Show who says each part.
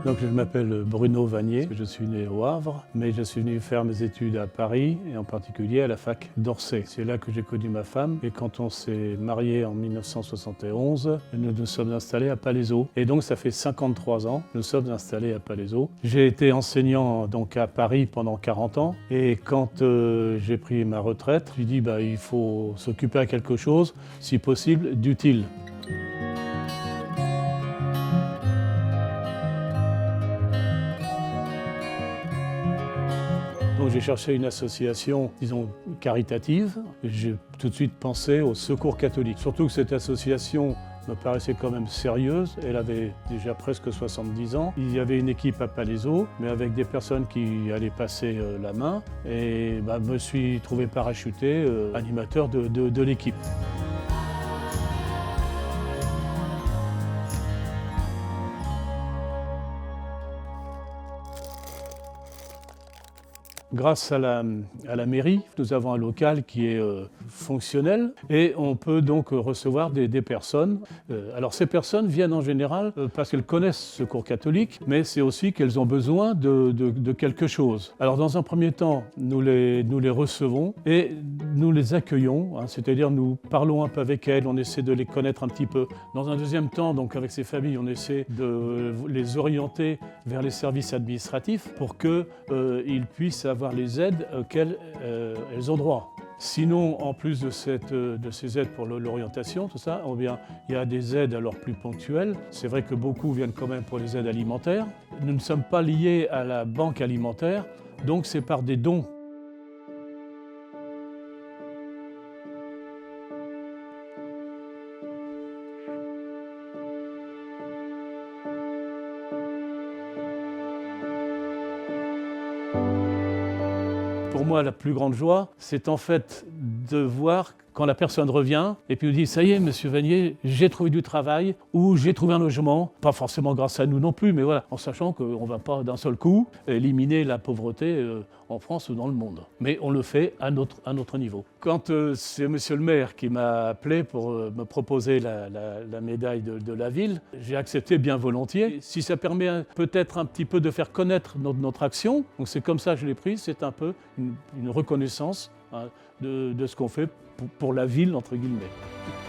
Speaker 1: Donc je m'appelle Bruno Vanier, je suis né au Havre, mais je suis venu faire mes études à Paris et en particulier à la fac d'Orsay. C'est là que j'ai connu ma femme et quand on s'est mariés en 1971, nous nous sommes installés à Palaiseau. Et donc ça fait 53 ans que nous sommes installés à Palaiseau. J'ai été enseignant donc à Paris pendant 40 ans et quand j'ai pris ma retraite, j'ai dit il faut s'occuper à quelque chose, si possible d'utile. Donc j'ai cherché une association, disons, caritative. J'ai tout de suite pensé au Secours catholique. Surtout que cette association me paraissait quand même sérieuse. Elle avait déjà presque 70 ans. Il y avait une équipe à Palaiseau, mais avec des personnes qui allaient passer la main. Et me suis trouvé parachuté animateur de l'équipe. Grâce à la mairie, nous avons un local qui est fonctionnel et on peut donc recevoir des personnes. Alors ces personnes viennent en général parce qu'elles connaissent Secours catholique, mais c'est aussi qu'elles ont besoin de quelque chose. Alors dans un premier temps, nous les recevons et nous les accueillons, c'est-à-dire nous parlons un peu avec elles, on essaie de les connaître un petit peu. Dans un deuxième temps, donc avec ces familles, on essaie de les orienter vers les services administratifs pour qu'ils puissent avoir les aides auxquelles elles ont droit. Sinon, en plus de ces aides pour l'orientation, tout ça, il y a des aides alors plus ponctuelles. C'est vrai que beaucoup viennent quand même pour les aides alimentaires. Nous ne sommes pas liés à la banque alimentaire, donc c'est par des dons. Pour moi, la plus grande joie, c'est en fait de voir quand la personne revient et puis nous dit « ça y est, monsieur Vanier, j'ai trouvé du travail » ou « j'ai trouvé un logement », pas forcément grâce à nous non plus, mais voilà, en sachant qu'on ne va pas d'un seul coup éliminer la pauvreté en France ou dans le monde. Mais on le fait à notre niveau. Quand c'est monsieur le maire qui m'a appelé pour me proposer la médaille de la ville, j'ai accepté bien volontiers. Si ça permet peut-être un petit peu de faire connaître notre action, donc c'est comme ça que je l'ai prise, c'est un peu une reconnaissance de ce qu'on fait pour la ville, entre guillemets.